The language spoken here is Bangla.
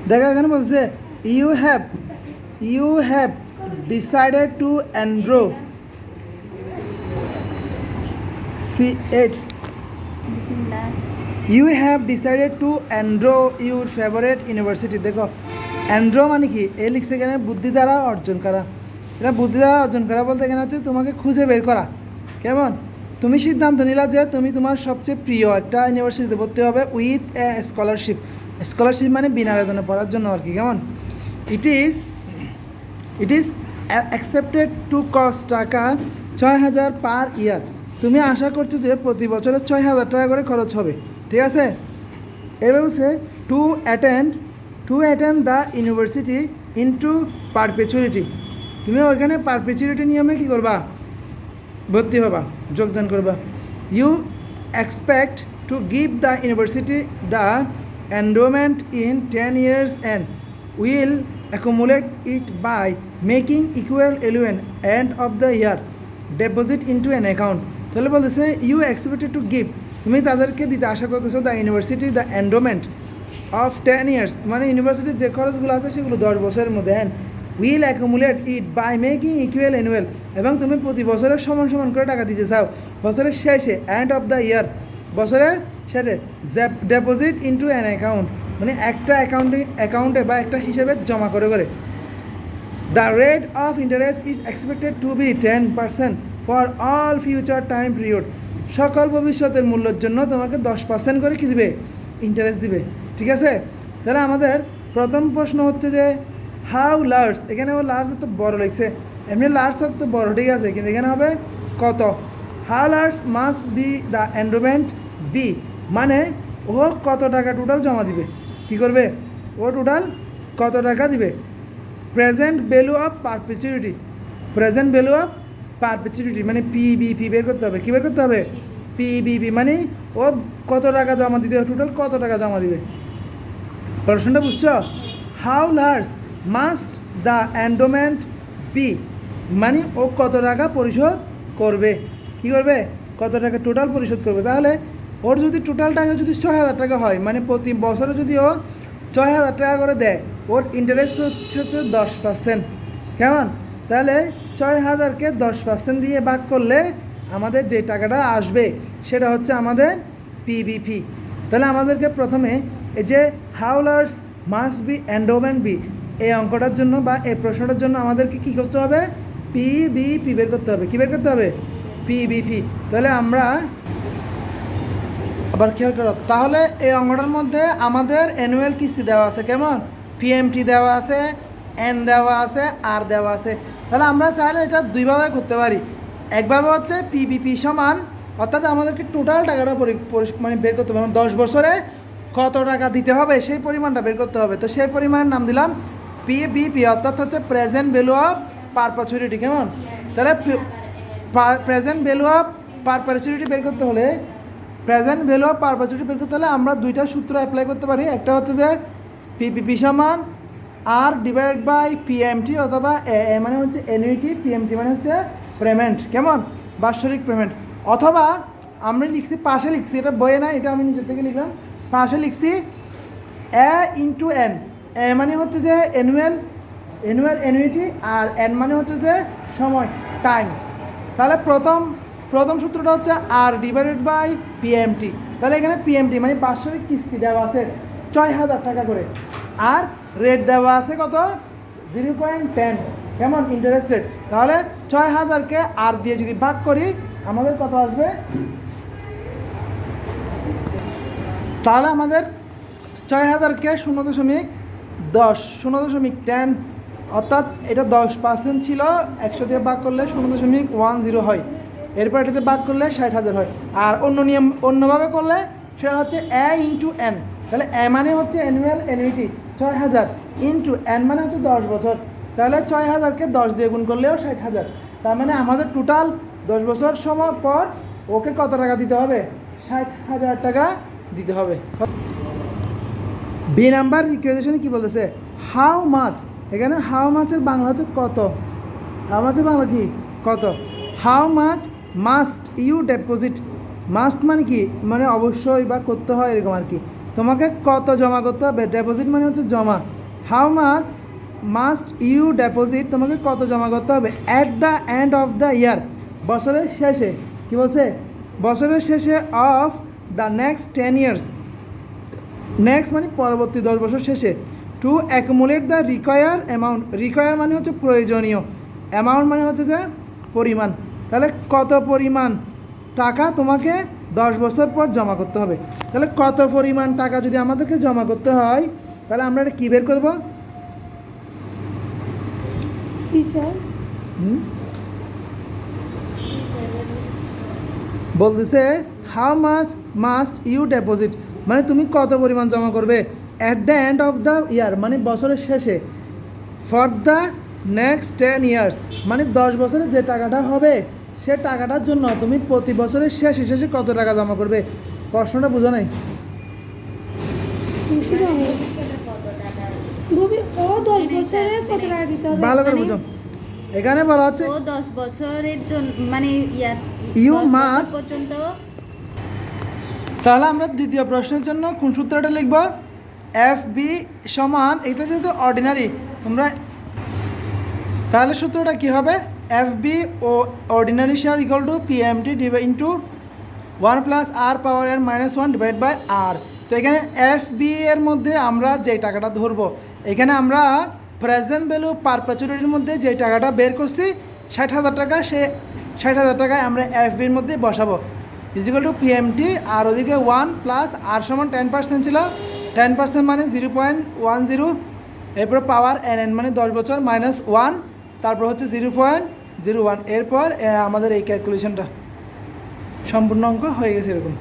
দেখো এখানে বলছে you have decided to enrol C8 you have decided to enrol your favourite university. দেখো এনরো মানে কি, এ লিখছে এখানে বুদ্ধি দ্বারা অর্জন করা। এটা বুদ্ধি দ্বারা অর্জন করা বলতে এখানে হচ্ছে তোমাকে খুঁজে বের করা। কেমন, তুমি সিদ্ধান্ত নিলা যে তুমি তোমার সবচেয়ে প্রিয় একটা ইউনিভার্সিটিতে ভর্তি হবে উইথ এ স্কলারশিপ। স্কলারশিপ মানে বিনা বেতনে পড়ার জন্য আর কি। কেমন, it is accepted to cost টাকা 6,000 পার ইয়ার। তুমি আশা করছো যে প্রতি বছরে 6,000 টাকা করে খরচ হবে, ঠিক আছে। এবার বলছে to attend the university into perpetuity. তুমি ওইখানে পারপেচুয়ালিটি নিয়মে কী করবা, ভর্তি হবা, যোগদান করবা। You expect to give the university the enrolment in 10 years and will accumulate it by making equal end of the year deposit into an account। তাহলে বলতেছে ইউ এক্সপেক্টেড টু গিভ, তুমি তাদেরকে দিতে আশা করতেছো the university the enrolment of 10 years, মানে ইউনিভার্সিটির যে খরচগুলো আছে সেগুলো 10 বছরের মধ্যে, and will accumulate it by making equal annual, এবং তুমি প্রতি বছরের সমান সমান করে টাকা দিতে চাও বছরের শেষে, এন্ড অফ দ্য ইয়ার, বছরের শেষে, ডেপোজিট ইনটু অ্যান অ্যাকাউন্ট, মানে একটা অ্যাকাউন্টে বা একটা হিসেবে জমা করে করে। The rate of interest is expected to be 10% for all future time period. সকল ভবিষ্যতের মূল্যের জন্য তোমাকে 10% করে কী দিবে, ইন্টারেস্ট দিবে, ঠিক আছে। তাহলে আমাদের প্রথম প্রশ্ন হচ্ছে যে হাউ লার্জ, এখানে ও লার্জ তো বড় লিখছে, এমনি লার্জ তো বড়, ঠিক আছে, কিন্তু এখানে হবে কত। How large must be the enrolment be, মানে ও কত টাকা টোটাল জমা দিবে, কী করবে, ও টোটাল কত টাকা দিবে। Present value of perpetuity, present value of perpetuity মানে পিবিপি বের করতে হবে। কী বের করতে হবে, পিবিপি, মানে ও কত টাকা জমা দিতে হবে, টোটাল কত টাকা জমা দিবে। প্রশ্নটা বুঝছো, how large must the endowment be, মানে ও কত টাকা পরিশোধ করবে, কী করবে, কত টাকা টোটাল পরিশোধ করবে। তাহলে ওর যদি টোটাল টাকা যদি 6,000 টাকা হয়, মানে প্রতি বছরে যদি ও 6,000 টাকা করে দেয়, ওর ইন্টারেস্ট হচ্ছে 10%। কেমন, তাহলে 6,000কে 10% দিয়ে ভাগ করলে আমাদের যে টাকাটা আসবে সেটা হচ্ছে আমাদের পিবিপি। তাহলে আমাদেরকে প্রথমে এই যে how large must be endowment be, এই অঙ্কটার জন্য বা এই প্রশ্নটার জন্য আমাদেরকে কী করতে হবে, পিবিপি বের করতে হবে। কী বের করতে হবে, পিবিপি। তাহলে আমরা আবার খেয়াল করো, তাহলে এই অঙ্কটার মধ্যে আমাদের অ্যানুয়াল কিস্তি দেওয়া আছে, কেমন, পিএমটি দেওয়া আছে, এন দেওয়া আছে, আর দেওয়া আছে। তাহলে আমরা চাইলে এটা দুইভাবে করতে পারি। একভাবে হচ্ছে পিবিপি সমান, অর্থাৎ আমাদেরকে টোটাল টাকাটা মানে বের করতে হবে, 10 বছরে কত টাকা দিতে হবে সেই পরিমাণটা বের করতে হবে। তো সেই পরিমাণের নাম দিলাম পিবিপি, অর্থাৎ হচ্ছে প্রেজেন্ট ভ্যালু অফ পারপেচুয়ালিটি। কেমন, তাহলে প্রেজেন্ট ভ্যালু অফ পারপেচুয়ালিটি বের করতে হলে, প্রেজেন্ট ভ্যালু অফ পারপেচুয়ালিটি বের করতে হলে আমরা দুইটা সূত্র অ্যাপ্লাই করতে পারি। একটা হচ্ছে যে পিপিপি সমান আর ডিভাইড বাই পিএমটি, অথবা এ মানে হচ্ছে অ্যানুইটি, পিএমটি মানে হচ্ছে পেমেন্ট, কেমন, বাৎসরিক পেমেন্ট। অথবা আমরা লিখছি, পাশে লিখছি, এটা বইয়ে না, এটা আমি নিজের থেকে লিখলাম, পাশে লিখছি এ ইন্টু এন। এ মানে হচ্ছে যে অ্যানুয়াল অ্যানুইটি, আর এন মানে হচ্ছে যে সময়, টাইম। তাহলে প্রথম সূত্রটা হচ্ছে আর ডিভাইডেড বাই পিএমটি। তাহলে এখানে পিএমটি মানে বাৎসরিক কিস্তি দেওয়া আছে 6,000 টাকা করে, আর রেট দেওয়া আছে কত, 0.10, কেমন, ইন্টারেস্ট রেট। তাহলে 6,000কে আর দিয়ে যদি ভাগ করি আমাদের কত আসবে, তাহলে আমাদের 6,000কে 0.10 অর্থাৎ এটা 10% ছিল, 100 দিয়ে ভাগ করলে 0.10 হয়, এরপর এটাতে ভাগ করলে 60,000 হয়। আর অন্যভাবে করলে সেটা হচ্ছে এ ইন্টু এন। তাহলে এ মানে হচ্ছে অ্যানুয়াল অ্যানুইটি 6,000, ইন্টু এন মানে হচ্ছে 10 বছর। তাহলে 6,000কে 10 দিয়ে গুণ করলেও 60,000। তার মানে আমাদের টোটাল 10 বছর সময় পর ওকে কত টাকা দিতে হবে, 60,000 টাকা দিতে হবে। বি নাম্বার রিকোয়েশনে কি বলতেছে, হাউ মাচ, এখানে হাউ মাচের বাংলা হচ্ছে কত, হাউ মাচের বাংলা কি কত। How much must you deposit, must মানে কি, মানে অবশ্যই বা করতে হয় এরকম আর কি, তোমাকে কত জমা করতে হবে, ডেপোজিট মানে হচ্ছে জমা, how much must you deposit, তোমাকে কত জমা করতে হবে at the end of the year, বছরের শেষে। কি বলছে? বছরের শেষে of the next 10 years, next মানে পরবর্তী 10 বছর শেষে, to accumulate the require amount, require মানে হচ্ছে প্রয়োজনীয়, অ্যামাউন্ট মানে হচ্ছে যে পরিমাণ। তাহলে কত পরিমাণ টাকা তোমাকে 10 বছর পর জমা করতে হবে। তাহলে কত পরিমাণ টাকা যদি আমাদেরকে জমা করতে হয়, তাহলে আমরা এটা কী বের করবো? বলতেছে how much must you deposit, মানে তুমি কত পরিমাণ জমা করবে at the end of the year, মানে বছরের শেষে, ফর দ্য নেক্সট 10 ইয়ার্স, মানে 10 বছরে যে টাকাটা হবে সে টাকাটার জন্য তুমি প্রতি বছরের শেষে শেষে কত টাকা জমা করবে। প্রশ্নটা বুঝো নাই? ভালো করে বুঝো। এখানে বলা হচ্ছে 10 বছরের জন্য, মানে ইউ 10 বছর মাস্ট, পর্যন্ত। তাহলে আমরা দ্বিতীয় প্রশ্নের জন্য কোন সূত্রটা লিখব? এফ বি সমান, এটা যেহেতু অর্ডিনারি তোমরা, তাহলে সূত্রটা কী হবে? এফ বি ও ordinary share equal to P M T divide into 1 plus R power N minus 1 divide by R. তো এখানে এফ বি এর মধ্যে আমরা যে টাকাটা ধরবো, এখানে আমরা প্রেজেন্ট ভ্যালু পারপেচুইটির মধ্যে যে টাকাটা বের করছি 60,000 টাকা, সে 60,000 টাকায় আমরা এফ বির মধ্যে বসাবো, ইজিক্যাল টু পিএমটি, আর ওদিকে 1 প্লাস আর সমান 10% ছিল, 10% মানে 0.10, এরপর পাওয়ার এন এন মানে 10 বছর মাইনাস 1, তারপর হচ্ছে 0.01, এরপর আমাদের এই ক্যালকুলেশনটা সম্পূর্ণ অঙ্ক হয়ে গেছে এরকম।